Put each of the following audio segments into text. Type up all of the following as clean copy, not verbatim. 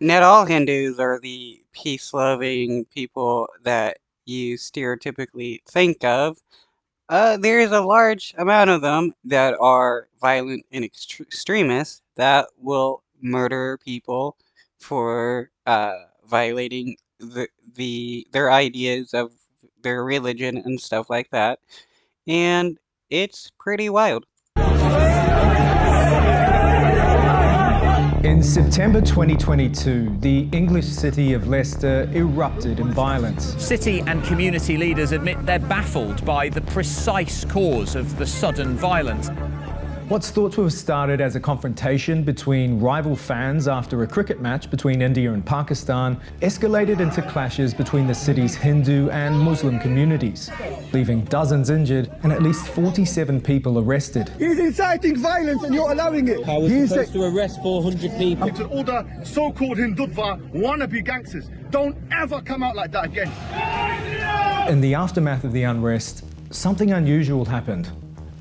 not all Hindus are the peace-loving people that you stereotypically think of. There is a large amount of them that are violent and extremists that will murder people for violating their ideas of their religion and stuff like that. And it's pretty wild. In September 2022, the English city of Leicester erupted in violence. City and community leaders admit they're baffled by the precise cause of the sudden violence. What's thought to have started as a confrontation between rival fans after a cricket match between India and Pakistan escalated into clashes between the city's Hindu and Muslim communities, leaving dozens injured and at least 47 people arrested. He's inciting violence and you're allowing it. How was he supposed to arrest 400 people? To all the so-called Hindutva wannabe gangsters, don't ever come out like that again. In the aftermath of the unrest, something unusual happened.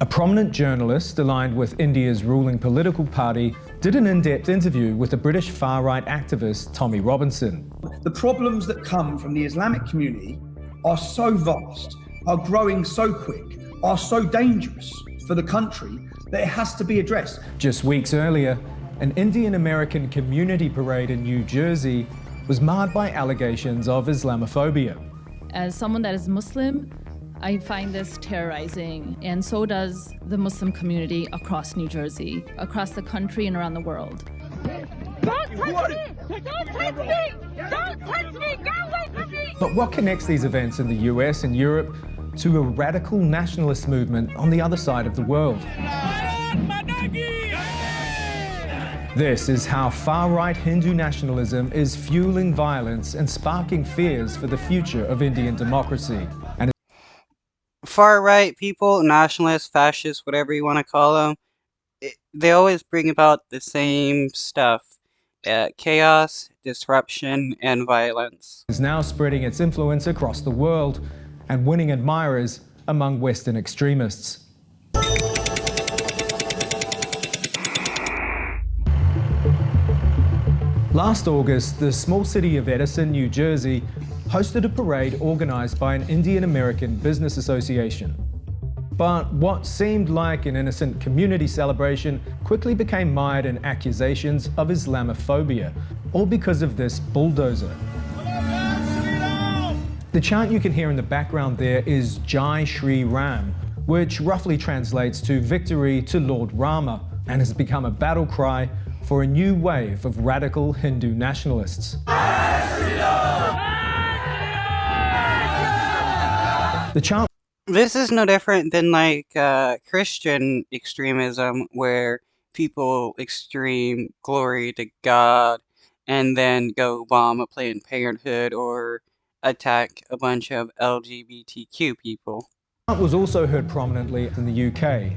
A prominent journalist aligned with India's ruling political party did an in-depth interview with the British far-right activist Tommy Robinson. The problems that come from the Islamic community are so vast, are growing so quick, are so dangerous for the country that it has to be addressed. Just weeks earlier, an Indian-American community parade in New Jersey was marred by allegations of Islamophobia. As someone that is Muslim, I find this terrorizing, and so does the Muslim community across New Jersey, across the country and around the world. Don't touch me! Don't touch me! Don't touch me! Get away from me! But what connects these events in the US and Europe to a radical nationalist movement on the other side of the world? This is how far-right Hindu nationalism is fueling violence and sparking fears for the future of Indian democracy. And Far-right people, nationalists, fascists, whatever you want to call them, they always bring about the same stuff. Chaos, disruption, and violence. Is now spreading its influence across the world and winning admirers among Western extremists. Last August, the small city of Edison, New Jersey, hosted a parade organized by an Indian-American business association. But what seemed like an innocent community celebration quickly became mired in accusations of Islamophobia, all because of this bulldozer. The chant you can hear in the background there is Jai Shri Ram, which roughly translates to victory to Lord Rama, and has become a battle cry for a new wave of radical Hindu nationalists. The chant. This is no different than like Christian extremism, where people extreme glory to God and then go bomb a Planned Parenthood or attack a bunch of LGBTQ people. It was also heard prominently in the UK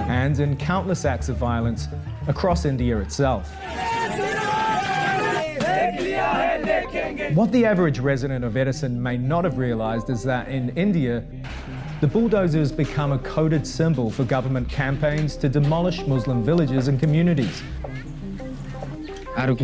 and in countless acts of violence across India itself. What the average resident of Edison may not have realized is that in India, the bulldozers become a coded symbol for government campaigns to demolish Muslim villages and communities. You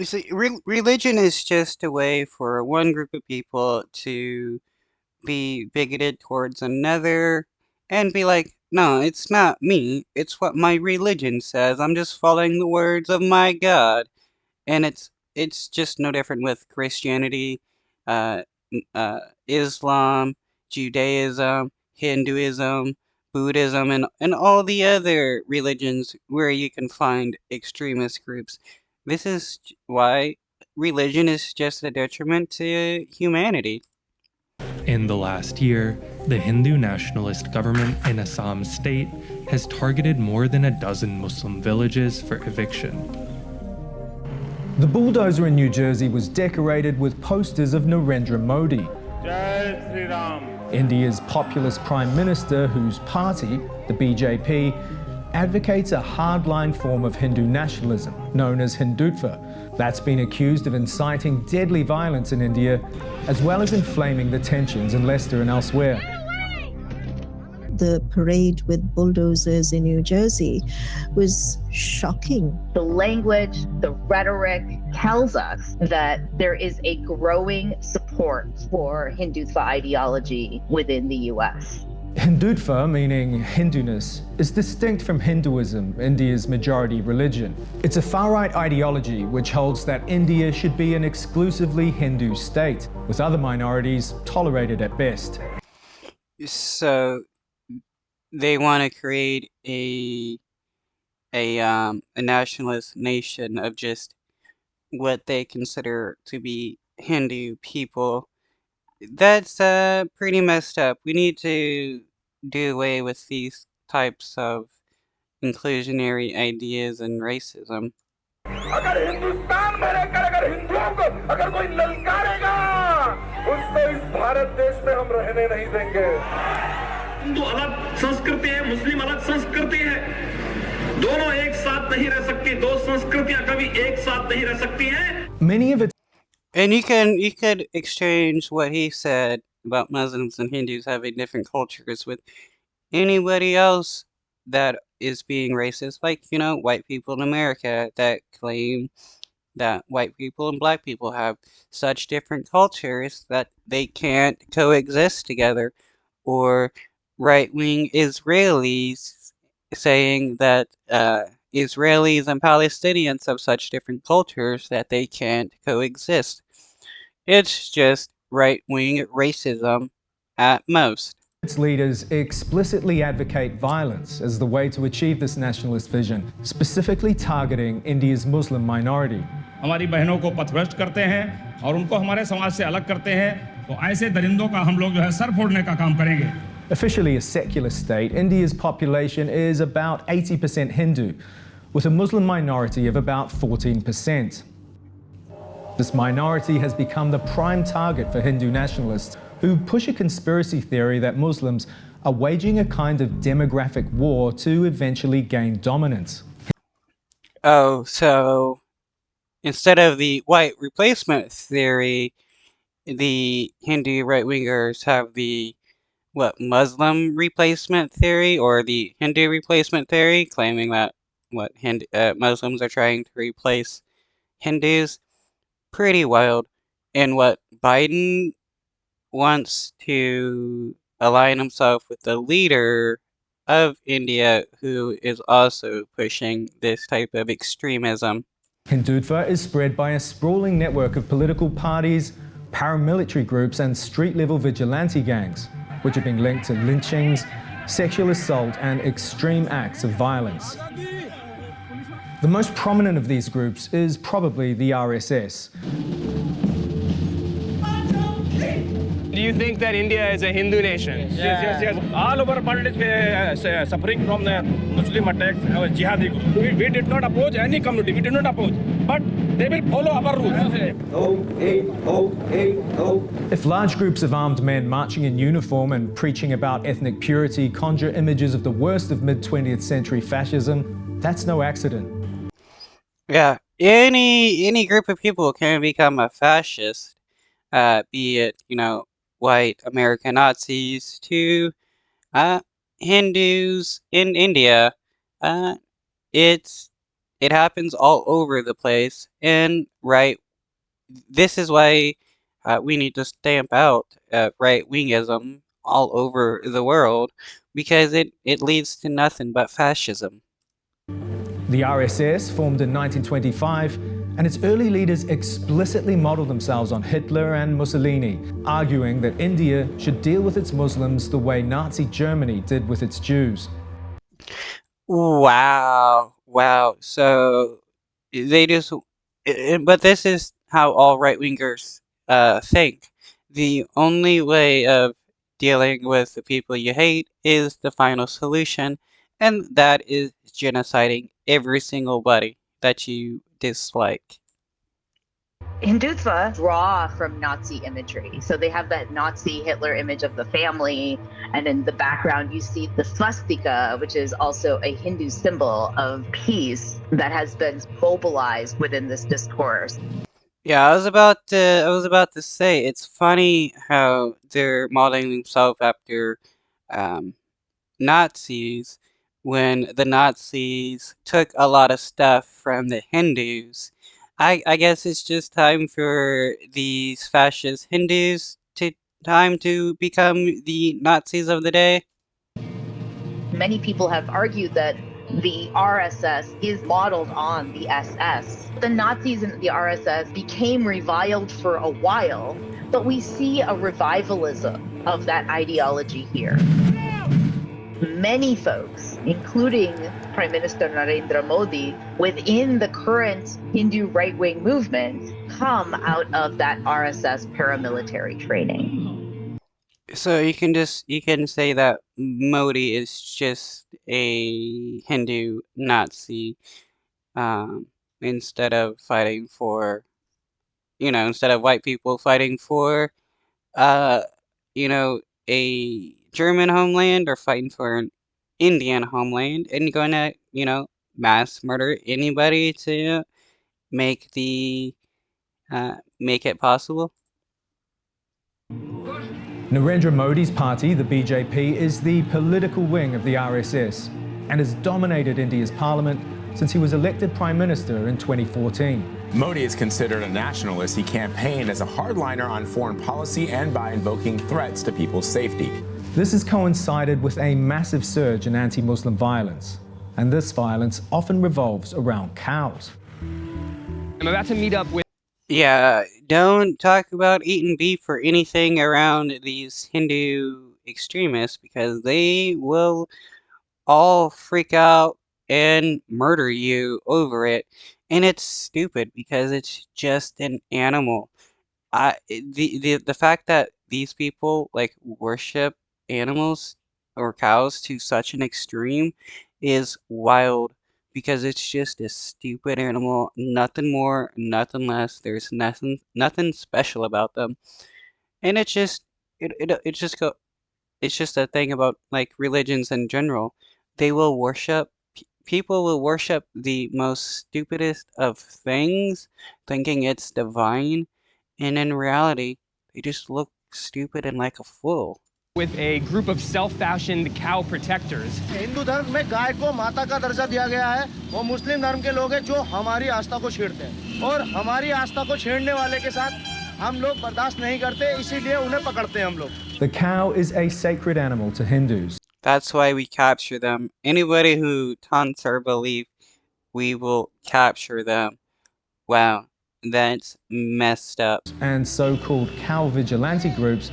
see, religion is just a way for one group of people to be bigoted towards another and be like, no, it's not me, it's what my religion says, I'm just following the words of my God. And it's just no different with Christianity, Islam, Judaism, Hinduism, Buddhism, and all the other religions where you can find extremist groups. This is why religion is just a detriment to humanity. In the last year, the Hindu nationalist government in Assam state has targeted more than a dozen Muslim villages for eviction. The bulldozer in New Jersey was decorated with posters of Narendra Modi, Jai Sri Ram. India's populist prime minister, whose party, the BJP, advocates a hardline form of Hindu nationalism known as Hindutva That's been accused of inciting deadly violence in India, as well as inflaming the tensions in Leicester and elsewhere. The parade with bulldozers in New Jersey was shocking. The language, the rhetoric tells us that there is a growing support for Hindutva ideology within the US. Hindutva, meaning Hinduness, is distinct from Hinduism, India's majority religion. It's a far-right ideology which holds that India should be an exclusively Hindu state, with other minorities tolerated at best. So they want to create a nationalist nation of just what they consider to be Hindu people. That's pretty messed up. We need to do away with these types of inclusionary ideas and racism. अगर हिंदुस्तान में रहकर अगर हिंदुओं को अगर कोई ललकारेगा उसको इस भारत देश में हम रहने नहीं देंगे। हिंदू अलग संस्कृति है, मुस्लिम अलग संस्कृति है, दोनों एक साथ नहीं रह सकती, दो संस्कृतियां कभी एक साथ नहीं रह सकती हैं। Many of it. And you could exchange what he said about Muslims and Hindus having different cultures with anybody else that is being racist, like, white people in America that claim that white people and black people have such different cultures that they can't coexist together, or right-wing Israelis saying that Israelis and Palestinians have such different cultures that they can't coexist. It's just right-wing racism at most. Its leaders explicitly advocate violence as the way to achieve this nationalist vision, specifically targeting India's Muslim minority. हमारी बहनों को पथभ्रष्ट करते हैं और उनको हमारे समाज से अलग करते हैं, तो ऐसे दरिंदों का हम लोग जो है सर फोड़ने का काम करेंगे। Officially a secular state, India's population is about 80% Hindu, with a Muslim minority of about 14%. This minority has become the prime target for Hindu nationalists who push a conspiracy theory that Muslims are waging a kind of demographic war to eventually gain dominance. Oh, so instead of the white replacement theory, the Hindu right-wingers have the Muslim replacement theory, or the Hindu replacement theory, claiming that Muslims are trying to replace Hindus. Pretty wild. And what Biden wants to align himself with the leader of India, who is also pushing this type of extremism. Hindutva is spread by a sprawling network of political parties, paramilitary groups, and street-level vigilante gangs, which have been linked to lynchings, sexual assault, and extreme acts of violence. The most prominent of these groups is probably the RSS. Do you think that India is a Hindu nation? Yes. All over world is suffering from the Muslim attacks, jihadi groups. We did not oppose any community. We did not oppose, but they will follow our rules. If large groups of armed men marching in uniform and preaching about ethnic purity conjure images of the worst of mid-20th century fascism, that's no accident. Yeah, any group of people can become a fascist, be it, white American Nazis to Hindus in India. It happens all over the place, and this is why we need to stamp out right-wingism all over the world, because it leads to nothing but fascism. The RSS, formed in 1925, and its early leaders explicitly modeled themselves on Hitler and Mussolini, arguing that India should deal with its Muslims the way Nazi Germany did with its Jews. Wow. So but this is how all right-wingers think. The only way of dealing with the people you hate is the final solution, and that is genociding every single buddy that you dislike. Hindutva draw from Nazi imagery. So they have that Nazi Hitler image of the family. And in the background, you see the swastika, which is also a Hindu symbol of peace that has been mobilized within this discourse. Yeah, I was about to say, it's funny how they're modeling themselves after um, Nazis when the Nazis took a lot of stuff from the Hindus. I guess it's just time for these fascist Hindus to become the Nazis of the day. Many people have argued that the RSS is modeled on the SS. The Nazis and the RSS became reviled for a while, but we see a revivalism of that ideology here. Many folks, including Prime Minister Narendra Modi, within the current Hindu right-wing movement, come out of that RSS paramilitary training. So you can say that Modi is just a Hindu Nazi, um, instead of fighting for, instead of white people fighting for, uh, you know, a German homeland or fighting for an Indian homeland and going to, mass murder anybody to make make it possible. Narendra Modi's party, the BJP, is the political wing of the RSS and has dominated India's parliament since he was elected Prime Minister in 2014. Modi is considered a nationalist. He campaigned as a hardliner on foreign policy and by invoking threats to people's safety. This has coincided with a massive surge in anti-Muslim violence, and this violence often revolves around cows. I'm about to meet up with... Yeah, don't talk about eating beef or anything around these Hindu extremists because they will all freak out and murder you over it. And it's stupid because it's just an animal. The fact that these people like worship animals or cows to such an extreme is wild because it's just a stupid animal, nothing more, nothing less. There's nothing special about them. And it just go it's just a thing about like religions in general. They will worship people will worship the most stupidest of things, thinking it's divine, and in reality, they just look stupid and like a fool. With a group of self-fashioned cow protectors. Hindu धर्म में गाय को माता का दर्जा दिया गया है। वो मुस्लिम धर्म के लोग हैं जो हमारी आस्था को छेड़ते हैं और हमारी आस्था को छेड़ने वाले के साथ हम लोग बर्दाश्त नहीं करते, इसीलिए उन्हें पकड़ते हैं हम लोग। The cow is a sacred animal to Hindus. That's why we capture them. Anybody who taunts our belief, we will capture them. Wow, that's messed up. And so-called cow vigilante groups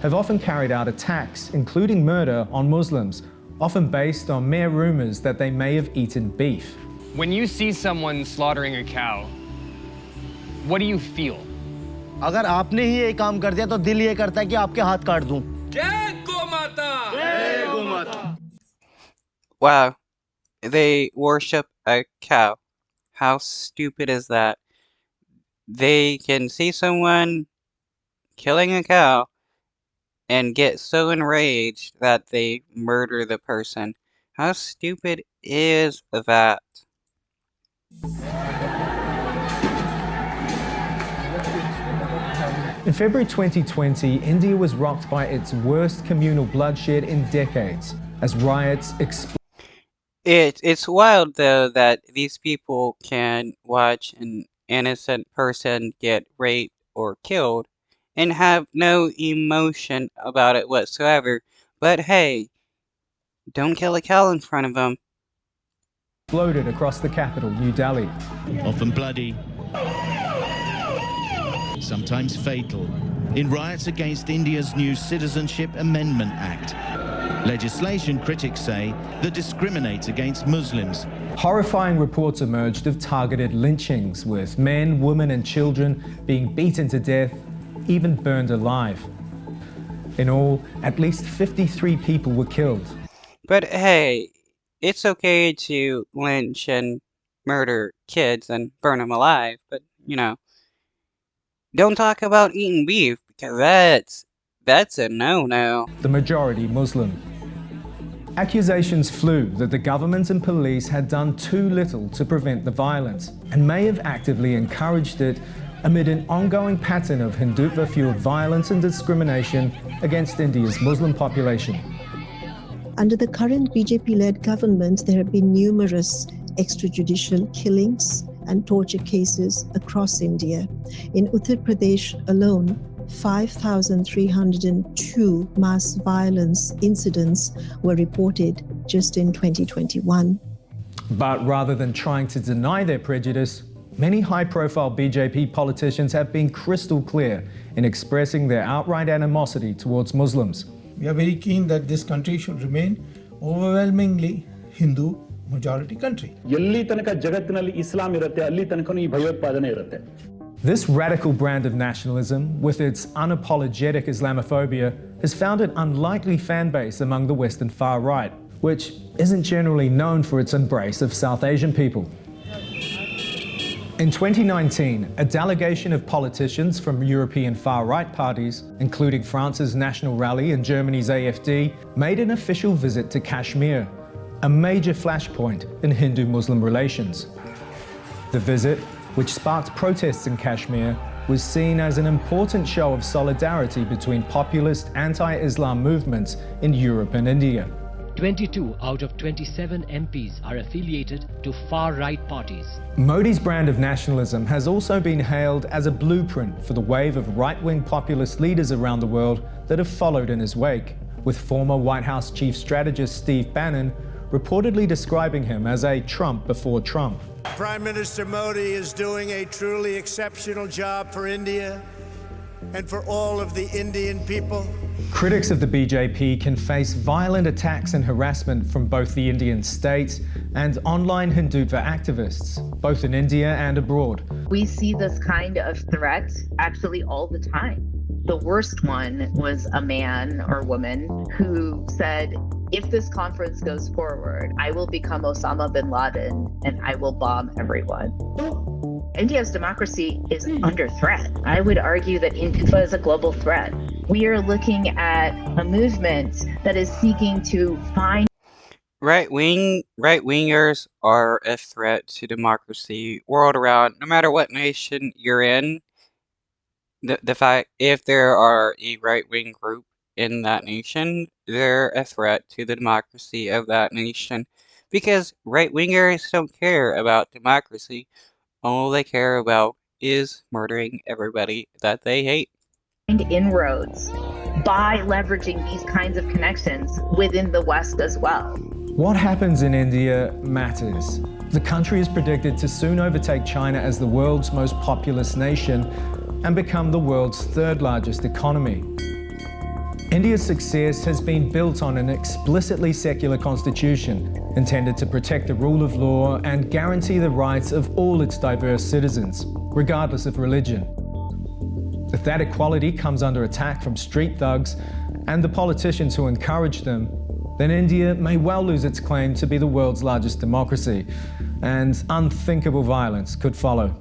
have often carried out attacks, including murder, on Muslims, often based on mere rumors that they may have eaten beef. When you see someone slaughtering a cow, what do you feel? अगर आपने ही ये काम कर दिया तो दिल ये करता है कि आपके हाथ काट दूं। जय गौ माता! जय गौ माता! Wow, they worship a cow. How stupid is that? They can see someone killing a cow and get so enraged that they murder the person. How stupid is that? In February 2020, India was rocked by its worst communal bloodshed in decades as riots exploded. It's wild though that these people can watch an innocent person get raped or killed and have no emotion about it whatsoever. But hey, don't kill a cow in front of them. Exploded across the capital, New Delhi. Often bloody, sometimes fatal, in riots against India's new Citizenship Amendment Act. Legislation, critics say, that discriminates against Muslims. Horrifying reports emerged of targeted lynchings, with men, women and children being beaten to death, even burned alive. In all, at least 53 people were killed. But hey, it's okay to lynch and murder kids and burn them alive, but Don't talk about eating beef, because that's a no-no. The majority Muslim. Accusations flew that the government and police had done too little to prevent the violence and may have actively encouraged it amid an ongoing pattern of Hindutva-fueled violence and discrimination against India's Muslim population. Under the current BJP-led government, there have been numerous extrajudicial killings and torture cases across India. In Uttar Pradesh alone, 5,302 mass violence incidents were reported just in 2021. But rather than trying to deny their prejudice, many high-profile BJP politicians have been crystal clear in expressing their outright animosity towards Muslims. We are very keen that this country should remain overwhelmingly Hindu majority country. This radical brand of nationalism, with its unapologetic Islamophobia, has found an unlikely fan base among the Western far right, which isn't generally known for its embrace of South Asian people. In 2019, a delegation of politicians from European far-right parties, including France's National Rally and Germany's AfD, made an official visit to Kashmir, a major flashpoint in Hindu-Muslim relations. The visit, which sparked protests in Kashmir, was seen as an important show of solidarity between populist anti-Islam movements in Europe and India. 22 out of 27 MPs are affiliated to far-right parties. Modi's brand of nationalism has also been hailed as a blueprint for the wave of right-wing populist leaders around the world that have followed in his wake, with former White House chief strategist Steve Bannon reportedly describing him as a Trump before Trump. Prime Minister Modi is doing a truly exceptional job for India and for all of the Indian people. Critics of the BJP can face violent attacks and harassment from both the Indian state and online Hindutva activists, both in India and abroad. We see this kind of threat actually all the time. The worst one was a man or woman who said, if this conference goes forward, I will become Osama bin Laden and I will bomb everyone. India's democracy is under threat. I would argue that Intifada is a global threat. We are looking at a movement that is seeking to find right-wingers are a threat to democracy world around, no matter what nation you're in. The fact if there are a right-wing group in that nation, they're a threat to the democracy of that nation, because right-wingers don't care about democracy. All they care about is murdering everybody that they hate. Inroads by leveraging these kinds of connections within the West as well. What happens in India matters. The country is predicted to soon overtake China as the world's most populous nation and become the world's third largest economy. India's success has been built on an explicitly secular constitution intended to protect the rule of law and guarantee the rights of all its diverse citizens, regardless of religion. If that equality comes under attack from street thugs and the politicians who encourage them, then India may well lose its claim to be the world's largest democracy, and unthinkable violence could follow.